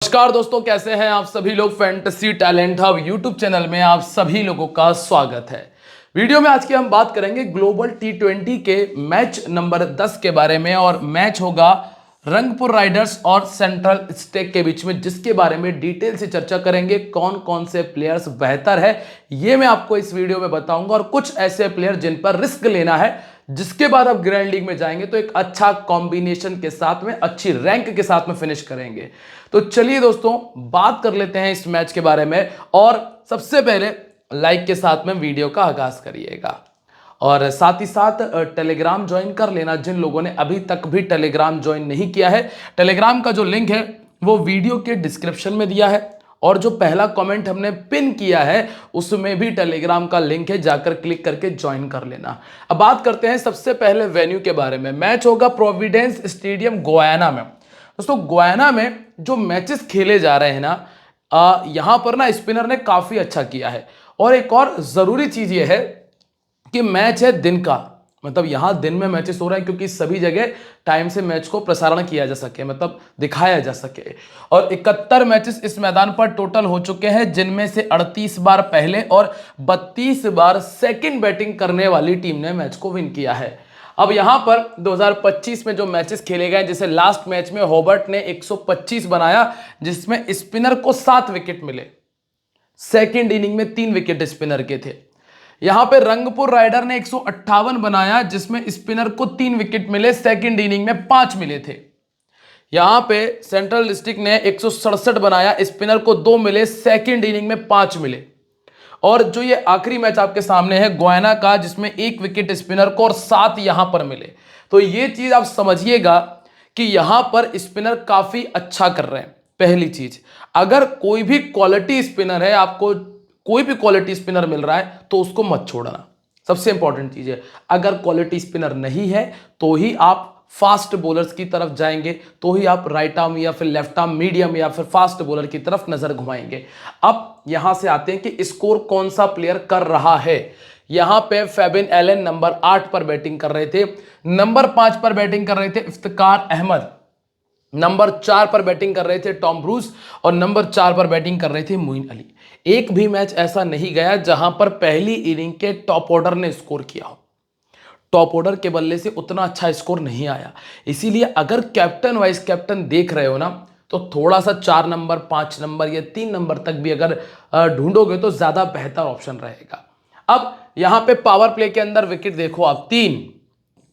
नमस्कार दोस्तों, कैसे हैं आप सभी लोग। Fantasy talent hub YouTube channel में आप सभी लोगों का स्वागत है। वीडियो में आज की हम बात करेंगे ग्लोबल टी20 के मैच नंबर 10 के बारे में, और मैच होगा रंगपुर राइडर्स और सेंट्रल स्टेट के बीच में, जिसके बारे में डिटेल से चर्चा करेंगे। कौन कौन से प्लेयर्स बेहतर है ये मैं आपको इस वीडियो में बताऊंगा, और कुछ ऐसे प्लेयर जिन पर रिस्क लेना है, जिसके बाद आप ग्रैंड लीग में जाएंगे तो एक अच्छा कॉम्बिनेशन के साथ में, अच्छी रैंक के साथ में फिनिश करेंगे। तो चलिए दोस्तों, बात कर लेते हैं इस मैच के बारे में। और सबसे पहले लाइक के साथ में वीडियो का आगाज करिएगा, और साथ ही साथ टेलीग्राम ज्वाइन कर लेना जिन लोगों ने अभी तक भी टेलीग्राम ज्वाइन नहीं किया है। टेलीग्राम का जो लिंक है वो वीडियो के डिस्क्रिप्शन में दिया है, और जो पहला कमेंट हमने पिन किया है उसमें भी टेलीग्राम का लिंक है, जाकर क्लिक करके ज्वाइन कर लेना। अब बात करते हैं सबसे पहले वेन्यू के बारे में। मैच होगा प्रोविडेंस स्टेडियम गोयाना में। दोस्तों, गोयाना में जो मैचेस खेले जा रहे हैं ना, यहां पर ना स्पिनर ने काफी अच्छा किया है। और एक और जरूरी चीज ये है कि मैच है दिन का, मतलब यहां दिन में मैचेस हो रहे हैं, क्योंकि सभी जगह टाइम से मैच को प्रसारण किया जा सके, मतलब दिखाया जा सके। और 71 मैचेस इस मैदान पर टोटल हो चुके हैं, जिनमें से 38 बार पहले और 32 बार सेकंड बैटिंग करने वाली टीम ने मैच को विन किया है। अब यहां पर 2025 में जो मैचेस खेले गए, जैसे लास्ट मैच में होबर्ट ने 125 बनाया, जिसमें स्पिनर को 7 विकेट मिले। सेकेंड इनिंग में 3 विकेट स्पिनर के थे। यहां पे रंगपुर राइडर ने 158 बनाया, जिसमें स्पिनर को 3 विकेट मिले, सेकंड इनिंग में 5 मिले थे। यहां पे सेंट्रल डिस्ट्रिक्ट ने 167 बनाया, स्पिनर को 2 मिले, सेकंड इनिंग में 5 मिले। और जो ये आखिरी मैच आपके सामने है गोयाना का, जिसमें 1 विकेट स्पिनर को और 7 यहां पर मिले। तो ये चीज आप समझिएगा कि यहां पर स्पिनर काफी अच्छा कर रहे हैं। पहली चीज, अगर कोई भी क्वालिटी स्पिनर है, आपको कोई भी क्वालिटी स्पिनर मिल रहा है तो उसको मत छोड़ना। सबसे इंपॉर्टेंट चीज है, अगर क्वालिटी स्पिनर नहीं है तो ही आप फास्ट बॉलर्स की तरफ जाएंगे, तो ही आप राइट आर्म या फिर लेफ्ट आर्म मीडियम या फिर फास्ट बॉलर की तरफ नजर घुमाएंगे। अब यहां से आते हैं कि स्कोर कौन सा प्लेयर कर रहा है। यहां पे फेबिन एलन नंबर 8 पर बैटिंग कर रहे थे, नंबर 5 पर बैटिंग कर रहे थे इफ्तिकार अहमद, नंबर 4 पर बैटिंग कर रहे थे टॉम ब्रूस, और नंबर 4 पर बैटिंग कर रहे थे मोइन अली। एक भी मैच ऐसा नहीं गया जहां पर पहली इनिंग के टॉप ऑर्डर ने स्कोर किया हो। टॉप ऑर्डर के बल्ले से उतना अच्छा स्कोर नहीं आया। इसीलिए अगर कैप्टन वाइस कैप्टन देख रहे हो ना, तो थोड़ा सा 4 नंबर 5 नंबर या 3 नंबर तक भी अगर ढूंढोगे तो ज्यादा बेहतर ऑप्शन रहेगा। अब यहां पे पावर प्ले के अंदर विकेट देखो आप, 3,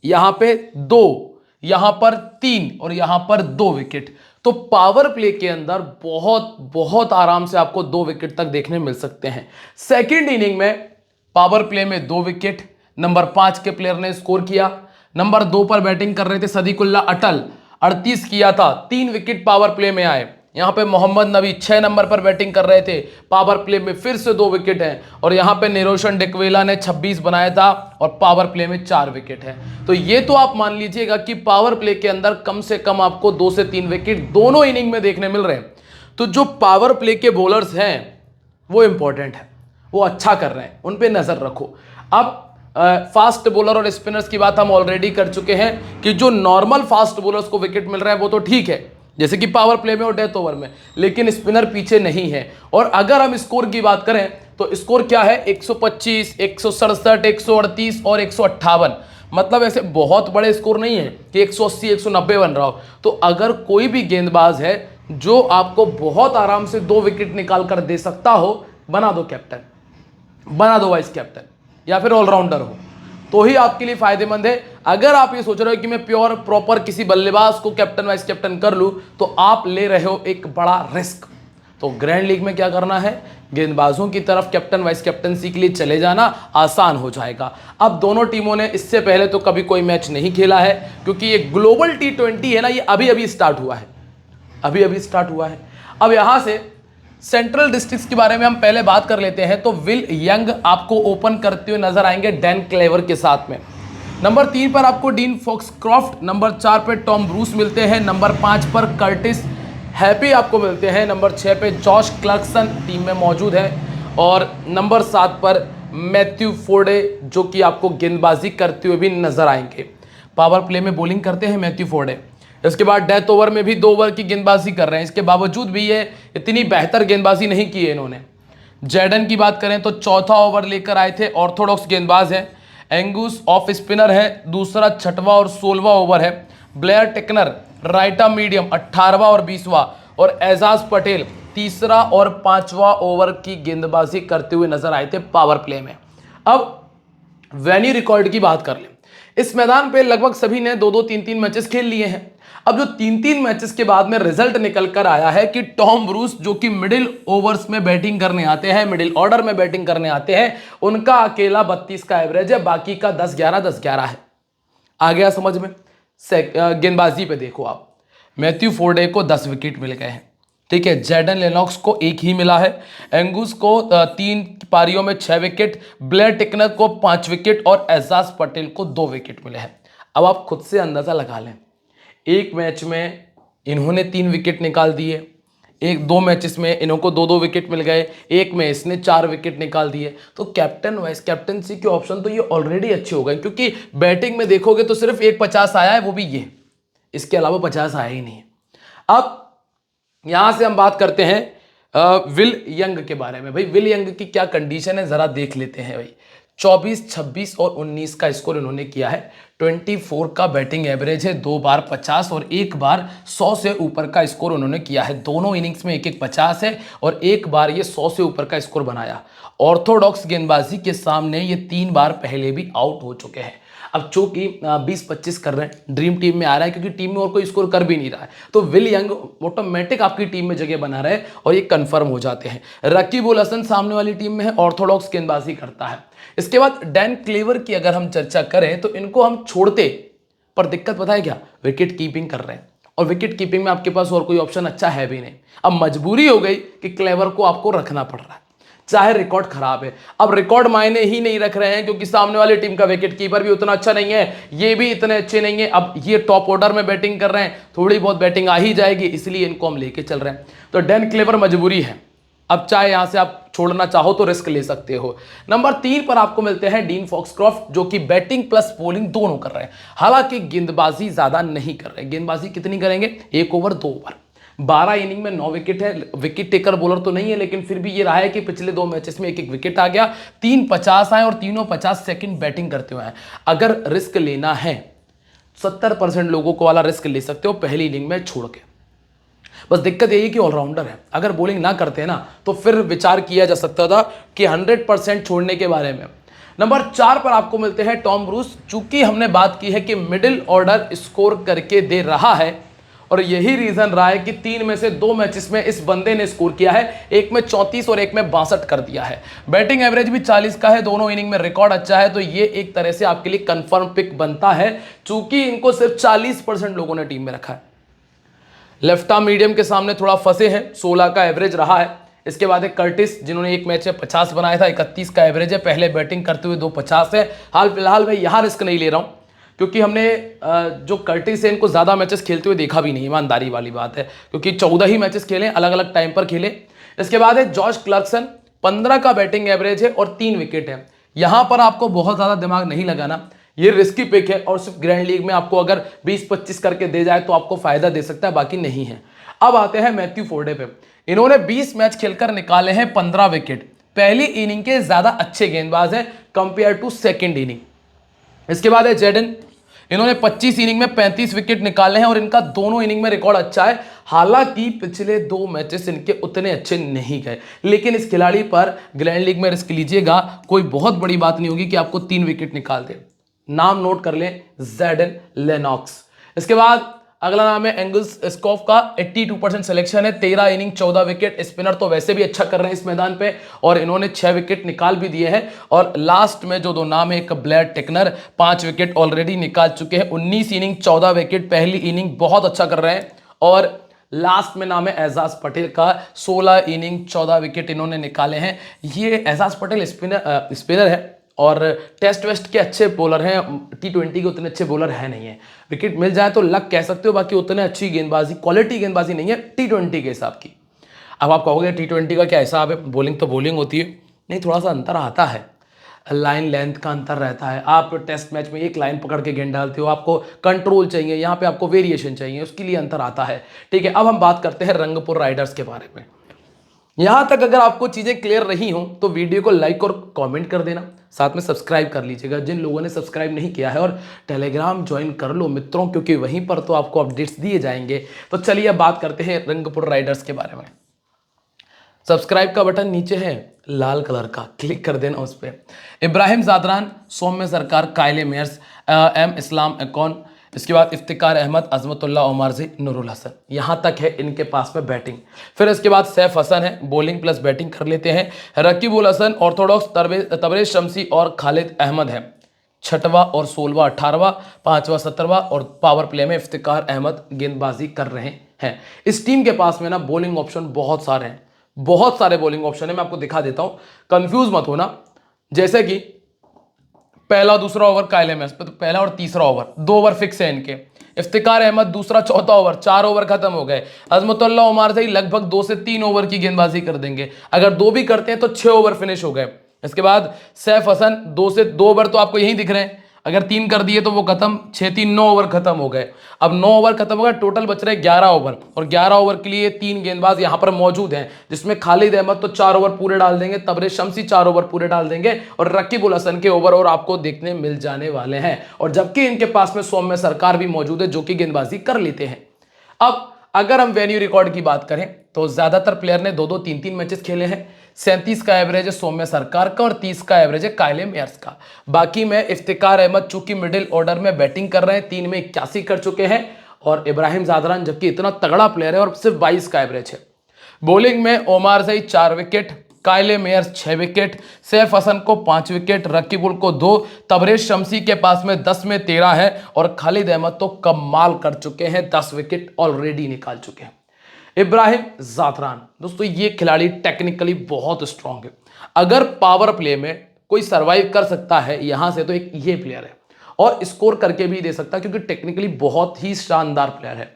यहां पे 2, यहां पर 3 और यहां पर 2 विकेट। तो पावर प्ले के अंदर बहुत बहुत आराम से आपको 2 विकेट तक देखने मिल सकते हैं। सेकंड इनिंग में पावर प्ले में 2 विकेट नंबर 5 के प्लेयर ने स्कोर किया। नंबर 2 पर बैटिंग कर रहे थे सदीकुल्ला अटल, 38 किया था, 3 विकेट पावर प्ले में आए। यहां पे मोहम्मद नबी 6 नंबर पर बैटिंग कर रहे थे, पावर प्ले में फिर से 2 विकेट हैं। और यहां पे निरोशन डिकवेला ने 26 बनाया था, और पावर प्ले में 4 विकेट है। तो ये तो आप मान लीजिएगा कि पावर प्ले के अंदर कम से कम आपको 2 से 3 विकेट दोनों इनिंग में देखने मिल रहे हैं। तो जो पावर प्ले के बॉलर्स हैं वो इंपॉर्टेंट है, वो अच्छा कर रहे हैं, उन पे नजर रखो। अब फास्ट बॉलर और स्पिनर्स की बात हम ऑलरेडी कर चुके हैं कि जो नॉर्मल फास्ट बॉलर्स को विकेट मिल रहा है वो तो ठीक है, जैसे कि पावर प्ले में और डेथ ओवर में, लेकिन स्पिनर पीछे नहीं है। और अगर हम स्कोर की बात करें तो स्कोर क्या है, 125, 167, 138 और 158। मतलब ऐसे बहुत बड़े स्कोर नहीं है कि 180, 190 बन रहा हो। तो अगर कोई भी गेंदबाज है जो आपको बहुत आराम से 2 विकेट निकाल कर दे सकता हो, बना दो कैप्टन, बना दो वाइस कैप्टन, या फिर ऑलराउंडर हो, तो ही आपके लिए फायदेमंद है। अगर आप ये सोच रहे हो कि मैं प्योर प्रॉपर किसी बल्लेबाज को कैप्टन वाइस कैप्टन कर लूं, तो आप ले रहे हो एक बड़ा रिस्क। तो ग्रैंड लीग में क्या करना है, गेंदबाजों की तरफ कैप्टन वाइस कैप्टनसी के लिए चले जाना आसान हो जाएगा। अब दोनों टीमों ने इससे पहले तो कभी कोई मैच नहीं खेला है, क्योंकि ये ग्लोबल टी20 है ना, ये अभी अभी स्टार्ट हुआ है, अभी अभी स्टार्ट हुआ है। अब यहां से सेंट्रल डिस्ट्रिक्ट्स के बारे में हम पहले बात कर लेते हैं। तो विल यंग आपको ओपन करते हुए नजर आएंगे डैन क्लेवर के साथ में। नंबर 3 पर आपको डीन फॉक्सक्रॉफ्ट, नंबर 4 पे टॉम ब्रूस मिलते हैं, नंबर 5 पर कर्टिस हैप्पी आपको मिलते हैं, नंबर 6 पे जॉश क्लर्कसन टीम में मौजूद है, और नंबर 7 पर मैथ्यू फोर्डे, जो कि आपको गेंदबाजी करते हुए भी नजर आएंगे। पावर प्ले में बॉलिंग करते हैं मैथ्यू फोर्डे। इसके बाद डेथ ओवर में भी 2 ओवर की गेंदबाजी कर रहे हैं, इसके बावजूद भी ये इतनी बेहतर गेंदबाजी नहीं की है इन्होंने। जैडन की बात करें तो चौथा ओवर लेकर आए थे, ऑर्थोडॉक्स गेंदबाज है। एंगूस ऑफ स्पिनर है, दूसरा, छठवां और 16वां ओवर है। ब्लेयर टेक्नर राइट आर्म मीडियम 18वां और 20वां, और एजाज पटेल तीसरा और 5वां ओवर की गेंदबाजी करते हुए नजर आए थे पावर प्ले में। अब वेन्यू रिकॉर्ड की बात कर लें, इस मैदान पे लगभग सभी ने 2-2, 3-3 मैचेस खेल लिए हैं। अब जो 3-3 मैचेस के बाद में रिजल्ट निकल कर आया है कि टॉम ब्रूस जो कि मिडिल ओवर्स में बैटिंग करने आते हैं, मिडिल ऑर्डर में बैटिंग करने आते हैं, उनका अकेला 32 का एवरेज है, बाकी का 10-11, 10-11 है। आ गया समझ में? गेंदबाजी पे देखो आप, मैथ्यू फोर्डे को 10 विकेट मिल गए हैं, ठीक है। जैडन लेनॉक्स को 1 ही मिला है। एंगूस को 3 पारियों में 6 विकेट, ब्लेयर टेक्नर को 5 विकेट और एजाज पटेल को 2 विकेट मिले हैं। अब आप खुद से अंदाजा लगा लें, एक मैच में इन्होंने 3 विकेट निकाल दिए, 2 मैचेस में इन्हों को 2-2 विकेट मिल गए, एक में इसने 4 विकेट निकाल दिए। तो कैप्टन वाइस कैप्टनसी के ऑप्शन तो ये ऑलरेडी अच्छे हो गए, क्योंकि बैटिंग में देखोगे तो सिर्फ एक 50 आया है, वो भी ये, इसके अलावा 50 आया ही नहीं है। अब यहां से हम बात करते हैं विल यंग के बारे में। भाई विल यंग की क्या कंडीशन है जरा देख लेते हैं भाई। 24, 26 और 19 का स्कोर इन्होंने किया है। 24 का बैटिंग एवरेज है, 2 बार 50 और 1 बार 100 से ऊपर का स्कोर उन्होंने किया है। दोनों इनिंग्स में 1-1 50 है और 1 बार ये 100 से ऊपर का स्कोर बनाया। ऑर्थोडॉक्स गेंदबाजी के सामने ये 3 बार पहले भी आउट हो चुके हैं। अब चूंकि 20-25 कर रहे हैं, ड्रीम टीम में आ रहा है, क्योंकि टीम में और कोई स्कोर कर भी नहीं रहा है, तो विल यंग ऑटोमेटिक आपकी टीम में जगह बना रहे और ये कंफर्म हो जाते हैं। रकीब उल हसन सामने वाली टीम में है, ऑर्थोडॉक्स गेंदबाजी करता है। इसके बाद डैन क्लेवर की अगर हम चर्चा करें तो इनको हम छोड़ते, पर दिक्कत पता है क्या, विकेट कीपिंग कर रहे हैं और विकेट कीपिंग में आपके पास और कोई ऑप्शन अच्छा है भी नहीं। अब मजबूरी हो गई कि क्लेवर को आपको रखना पड़ रहा है, चाहे रिकॉर्ड खराब है। अब रिकॉर्ड मायने ही नहीं रख रहे हैं, क्योंकि सामने वाली टीम का विकेट कीपर भी उतना अच्छा नहीं है, ये भी इतने अच्छे नहीं है। अब ये टॉप ऑर्डर में बैटिंग कर रहे हैं, थोड़ी बहुत बैटिंग आ ही जाएगी, इसलिए इनको हम लेके चल रहे हैं। तो डैन क्लेवर मजबूरी है। अब चाहे यहां से आप छोड़ना चाहो तो रिस्क ले सकते हो। नंबर 3 पर आपको मिलते हैं डीन फॉक्सक्रॉफ्ट, जो कि बैटिंग प्लस बॉलिंग दोनों कर रहे हैं। हालांकि गेंदबाजी ज्यादा नहीं कर रहे। गेंदबाजी कितनी करेंगे? 1 ओवर 2 ओवर। 12 इनिंग में 9 विकेट है। विकेट टेकर बॉलर तो नहीं है, लेकिन फिर भी ये रहा है कि पिछले 2 मैचेस में 1-1 विकेट आ गया। 3 50 आए और तीनों 50 सेकंड बैटिंग करते हुए हैं। अगर रिस्क लेना है, 70% लोगों को वाला रिस्क ले सकते हो पहली इनिंग में छोड़ के। बस दिक्कत यही कि ऑलराउंडर है, अगर बॉलिंग ना करते हैं ना तो फिर विचार किया जा सकता था कि 100% छोड़ने के बारे में। नंबर 4 पर आपको मिलते हैं टॉम ब्रूस। चूंकि हमने बात की है कि मिडिल ऑर्डर स्कोर करके दे रहा है, और यही रीजन रहा है कि 3 में से 2 मैचेस में इस बंदे ने स्कोर किया है, एक में 34 और एक में 62 कर दिया है। बैटिंग एवरेज भी 40 का है, दोनों इनिंग में रिकॉर्ड अच्छा है। तो ये एक तरह से आपके लिए कंफर्म पिक बनता है, चूंकि इनको सिर्फ 40% लोगों ने टीम में रखा है। लेफ्ट आर्म मीडियम के सामने थोड़ा फंसे हैं, 16 का एवरेज रहा है। इसके बाद एक कर्टिस, जिन्होंने एक मैच में 50 बनाया था, 31 का एवरेज है। पहले बैटिंग करते हुए 2-50 है। हाल फिलहाल मैं यहाँ रिस्क नहीं ले रहा हूँ, क्योंकि हमने जो कर्टिस है इनको ज़्यादा मैचेस खेलते हुए देखा भी नहीं, ईमानदारी वाली बात है, क्योंकि 14 ही मैचेस खेले, अलग अलग टाइम पर खेले। इसके बाद है जॉर्ज क्लर्कसन, 15 का बैटिंग एवरेज है और 3 विकेट है। यहाँ पर आपको बहुत ज़्यादा दिमाग नहीं लगाना, ये रिस्की पिक है और सिर्फ ग्रैंड लीग में आपको अगर 20-25 करके दे जाए तो आपको फायदा दे सकता है, बाकी नहीं है। अब आते हैं मैथ्यू फोर्डे पे। इन्होंने 20 मैच खेलकर निकाले हैं 15 विकेट। पहली इनिंग के ज्यादा अच्छे गेंदबाज हैं कंपेयर टू सेकंड इनिंग। इसके बाद है जैडन, इन्होंने 25 इनिंग में 35 विकेट निकाले हैं और इनका दोनों इनिंग में रिकॉर्ड अच्छा है। हालांकि पिछले 2 मैचेस इनके उतने अच्छे नहीं गए, लेकिन इस खिलाड़ी पर ग्रैंड लीग में रिस्क लीजिएगा, कोई बहुत बड़ी बात नहीं होगी कि आपको 3 विकेट निकाल दे। नाम नोट कर लें, जैडन लेनॉक्स। इसके बाद अगला नाम है एंगल्स स्कॉफ का, 82% सिलेक्शन है, 13 इनिंग 14 विकेट। स्पिनर तो वैसे भी अच्छा कर रहे हैं इस मैदान पे, और इन्होंने 6 विकेट निकाल भी दिए हैं। और लास्ट में जो 2 नाम है, एक ब्लेयर टेक्नर 5 विकेट ऑलरेडी निकाल चुके हैं। 19 इनिंग 14 विकेट, पहली इनिंग बहुत अच्छा कर रहे हैं। और लास्ट में नाम है एजाज पटेल का, 16 इनिंग 14 विकेट इन्होंने निकाले हैं। ये एजाज पटेल स्पिनर है और टेस्ट वेस्ट के अच्छे बॉलर हैं, T20 के उतने अच्छे बॉलर है नहीं है। विकेट मिल जाए तो लक कह सकते हो, बाकी उतने अच्छी गेंदबाजी, क्वालिटी गेंदबाजी नहीं है T20 के हिसाब की। अब आप कहोगे T20 का क्या हिसाब है, बॉलिंग तो बॉलिंग होती है। नहीं, थोड़ा सा अंतर आता है। लाइन लेंथ का अंतर रहता है। आप टेस्ट मैच में एक लाइन पकड़ के गेंद डालते हो, आपको कंट्रोल चाहिए, यहाँ पे आपको वेरिएशन चाहिए, उसके लिए अंतर आता है। ठीक है, अब हम बात करते हैं रंगपुर राइडर्स के बारे में। यहां तक अगर आपको चीजें क्लियर रही हो तो वीडियो को लाइक और कमेंट कर देना, साथ में सब्सक्राइब कर लीजिएगा जिन लोगों ने सब्सक्राइब नहीं किया है, और टेलीग्राम ज्वाइन कर लो मित्रों, क्योंकि वहीं पर तो आपको अपडेट्स दिए जाएंगे। तो चलिए अब बात करते हैं रंगपुर राइडर्स के बारे में। सब्सक्राइब का बटन नीचे है लाल कलर का, क्लिक कर देना उस पर। इब्राहिम जादरान, सौम्य सरकार, कायले मेयर्स, एम इस्लाम अकॉन, इसके बाद इफ्तिकार अहमद, अजमतुल्लाह ओमारजी, नूरुल हसन, यहाँ तक है इनके पास में बैटिंग। फिर इसके बाद सैफ हसन है, बॉलिंग प्लस बैटिंग कर लेते हैं। रकीब उल हसन ऑर्थोडॉक्स, तबरेज शमसी और खालिद अहमद है, 6वां और 16वां 18वां, 5वां 17वां, और पावर प्ले में इफ्तिकार अहमद गेंदबाजी कर रहे हैं। इस टीम के पास में ना बॉलिंग ऑप्शन बहुत सारे हैं, बहुत सारे बॉलिंग ऑप्शन है, मैं आपको दिखा देता हूं, कंफ्यूज मत होना। जैसे कि पहला दूसरा ओवर कायले में, तो पहला और तीसरा ओवर 2 ओवर फिक्स है इनके। इफ्तिकार अहमद दूसरा चौथा ओवर, 4 ओवर खत्म हो गए। अजमतुल्लाह ओमारजी लगभग 2 से 3 ओवर की गेंदबाजी कर देंगे, अगर 2 भी करते हैं तो 6 ओवर फिनिश हो गए। इसके बाद सैफ हसन 2 ओवर तो आपको यही दिख रहे हैं, अगर 3 कर दिए तो वो खत्म, 6-3 9 ओवर खत्म हो गए। अब 9 ओवर खत्म हो गए, टोटल बच रहे 11 ओवर, और 11 ओवर के लिए 3 गेंदबाज यहां पर मौजूद हैं, जिसमें खालिद अहमद तो 4 ओवर पूरे डाल देंगे, तबरेज शमसी 4 ओवर पूरे डाल देंगे, और रकीब उल हसन के ओवर और आपको देखने मिल जाने वाले हैं। और जबकि इनके पास में सौम्य सरकार भी मौजूद है जो कि गेंदबाजी कर लेते हैं। अब अगर हम वेन्यू रिकॉर्ड की बात करें तो ज्यादातर प्लेयर ने 2-2 3-3 मैचेस खेले हैं। 37 का एवरेज है सौम्य सरकार का और 30 का एवरेज है कायले मेयर्स का। बाकी में इफ्तिकार अहमद चूंकि मिडिल ऑर्डर में बैटिंग कर रहे हैं, 3 में 81 कर चुके हैं, और इब्राहिम जादरान जबकि इतना तगड़ा प्लेयर है और सिर्फ 22 का एवरेज है। बॉलिंग में ओमारजी 4 विकेट, कायले मेयर्स 6 विकेट, सैफ हसन को 5 विकेट, रकीबुल को 2, तबरेज शमसी के पास में 10 में 13 है, और खालिद अहमद तो कमाल कर चुके हैं, 10 विकेट ऑलरेडी निकाल चुके हैं। इब्राहिम जादरान दोस्तों ये खिलाड़ी टेक्निकली बहुत स्ट्रांग है, अगर पावर प्ले में कोई सरवाइव कर सकता है यहां से तो एक ये प्लेयर है, और स्कोर करके भी दे सकता है क्योंकि टेक्निकली बहुत ही शानदार प्लेयर है।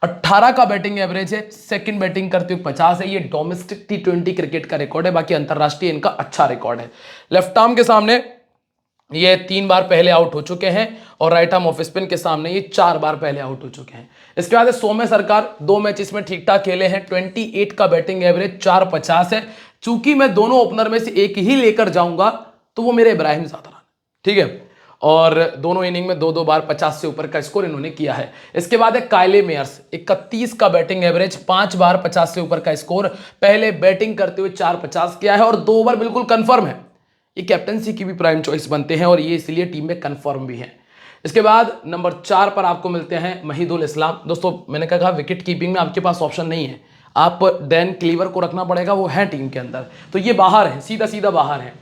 18 का बैटिंग एवरेज है, सेकंड बैटिंग करते हुए 50 है, ये डोमेस्टिक T20 क्रिकेट का रिकॉर्ड है, बाकी अंतरराष्ट्रीय इनका अच्छा रिकॉर्ड है। लेफ्ट आर्म के सामने ये 3 बार पहले आउट हो चुके हैं, और राइट आर्म ऑफ स्पिन के सामने ये 4 बार पहले आउट हो चुके हैं। इसके बाद सौम्य सरकार 2 मैच इसमें ठीक ठाक खेले हैं, 28 का बैटिंग एवरेज, 450 है। चूंकि मैं दोनों ओपनर में से एक ही लेकर जाऊंगा तो वो मेरे इब्राहिम जादरान, ठीक है, और दोनों इनिंग में 2-2 बार 50 से ऊपर का स्कोर इन्होंने किया है। इसके बाद है कायले मेयर्स, 31 का बैटिंग एवरेज, 5 बार 50 से ऊपर का स्कोर, पहले बैटिंग करते हुए 450 किया है, और 2 ओवर बिल्कुल कंफर्म है। ये कैप्टनसी की भी प्राइम चॉइस बनते हैं और ये इसलिए टीम में कंफर्म भी है। इसके बाद नंबर 4 पर आपको मिलते हैं महिदुल इस्लाम। दोस्तों मैंने कहा विकेट कीपिंग में आपके पास ऑप्शन नहीं है, आप डैन क्लीवर को रखना पड़ेगा, वो है टीम के अंदर, तो ये बाहर है, सीधा सीधा बाहर है।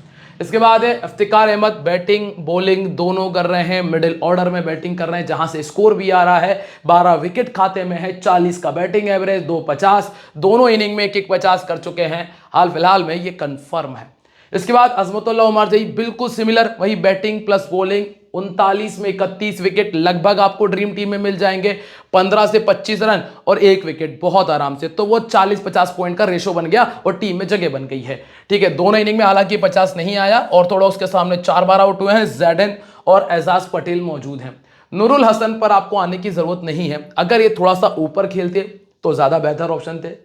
इसके बाद है इफ्तिकार अहमद, बैटिंग बॉलिंग दोनों कर रहे हैं, मिडिल ऑर्डर में बैटिंग कर रहे हैं, जहां से स्कोर भी आ रहा है, 12 विकेट खाते में है, 40 का बैटिंग एवरेज, 250, दोनों इनिंग में 1-1 50 कर चुके हैं, हाल फिलहाल में ये कंफर्म है। इसके बाद अजमतुल्लाह ओमारजी बिल्कुल सिमिलर, वही बैटिंग प्लस बॉलिंग, 39 में 31 विकेट लगभग आपको ड्रीम टीम में मिल जाएंगे, 15 से 25 रन और 1 विकेट बहुत आराम से, तो वो 40-50 पॉइंट का रेशो बन गया और टीम में जगह बन गई है। ठीक है, दोनों इनिंग में हालांकि 50 नहीं आया, ऑर्थोडॉक्स के सामने 4 बार आउट हुए हैं, जैडन और एजाज पटेल मौजूद हैं। नूरुल हसन पर आपको आने की जरूरत नहीं है, अगर ये थोड़ा सा ऊपर खेलते तो ज्यादा बेहतर ऑप्शन थे,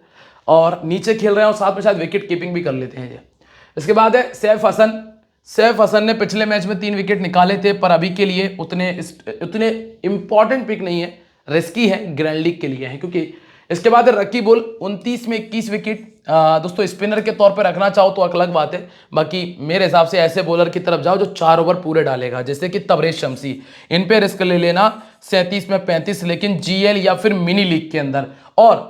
और नीचे खेल रहे हैं और साथ में शायद विकेट कीपिंग भी कर लेते हैं ये। इसके बाद है सैफ हसन। सैफ हसन ने पिछले मैच में 3 विकेट निकाले थे, पर अभी के लिए उतने इंपॉर्टेंट पिक नहीं है, रिस्की है, ग्रैंड लीग के लिए है क्योंकि। इसके बाद है रकीबुल, 29 में 21 विकेट। दोस्तों स्पिनर के तौर पे रखना चाहो तो अलग बात है, बाकी मेरे हिसाब से ऐसे बॉलर की तरफ जाओ जो 4 ओवर पूरे डालेगा, जैसे कि तबरेज शमसी, इन पे रिस्क ले लेना। 37 में 35, लेकिन जीएल या फिर मिनी लीग के अंदर। और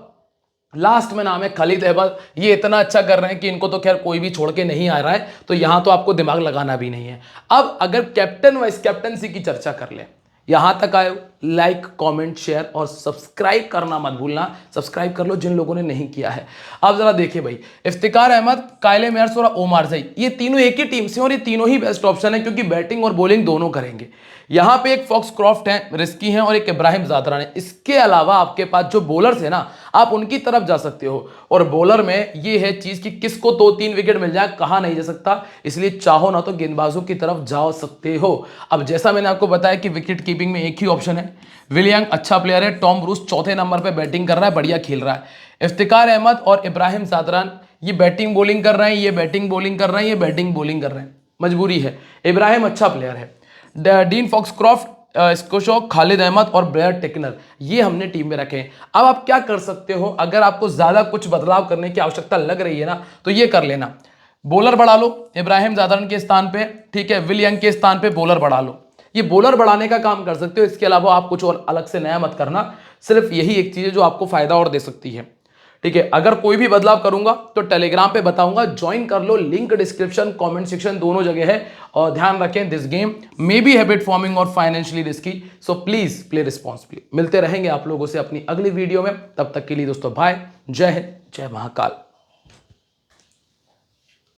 लास्ट में नाम है खालिद अहमद, ये इतना अच्छा कर रहे हैं कि इनको तो खैर कोई भी छोड़ के नहीं आ रहा है, तो यहां तो आपको दिमाग लगाना भी नहीं है। अब अगर कैप्टन वाइस कैप्टनसी की चर्चा कर ले, यहां तक आए, लाइक कमेंट शेयर और सब्सक्राइब करना मत भूलना, सब्सक्राइब कर लो जिन लोगों ने नहीं किया है। अब जरा देखिए भाई, इफ्तिकार अहमद, कायले मेयर्स और ओमारजी, ये तीनों एक ही टीम से और ये तीनों ही बेस्ट ऑप्शन है क्योंकि बैटिंग और बॉलिंग दोनों करेंगे। यहां पे एक फॉक्स क्रॉफ्ट है, रिस्की है, और एक इब्राहिम जादरान है। इसके अलावा आपके पास जो बॉलर्स है ना, आप उनकी तरफ जा सकते हो। और बॉलर में ये है चीज कि किसको 2-3 विकेट मिल जाए कहा नहीं जा सकता, इसलिए चाहो ना तो गेंदबाजों की तरफ जा सकते हो। अब जैसा मैंने आपको बताया कि विकेट कीपिंग में एक ही ऑप्शन है, विल यंग अच्छा प्लेयर है, टॉम ब्रूस चौथे नंबर पे बैटिंग कर रहा है, बढ़िया खेल रहा है, इफ्तिकार अहमद और इब्राहिम ज़ादरान ये बैटिंग बॉलिंग कर रहे हैं, ये बैटिंग बॉलिंग कर रहे हैं, ये बैटिंग बॉलिंग कर रहे हैं, मजबूरी है। इब्राहिम अच्छा प्लेयर है। डीन फॉक्सक्रॉफ्ट, स्कोशो, खालिद अहमद और ब्लेयर टेक्नर ये हमने टीम में रखे हैं। अब आप क्या कर सकते हो, अगर आपको ज्यादा कुछ बदलाव करने की आवश्यकता लग रही है ना तो ये कर लेना, बॉलर बढ़ा लो इब्राहिम ज़ादरान के स्थान पे, ठीक है, विल यंग के स्थान पे बॉलर बढ़ा लो, ये बॉलर बढ़ाने का काम कर सकते हो। इसके अलावा आप कुछ और अलग से नया मत करना, सिर्फ यही एक चीज है जो आपको फायदा और दे सकती है, ठीक है। अगर कोई भी बदलाव करूंगा तो टेलीग्राम पे बताऊंगा, ज्वाइन कर लो, लिंक डिस्क्रिप्शन कमेंट सेक्शन दोनों जगह है। और ध्यान रखें, this game may be habit forming और financially risky, so please play responsibly. मिलते रहेंगे आप लोगों से अपनी अगली वीडियो में, तब तक के लिए दोस्तों बाय, जय हिंद, जय महाकाल।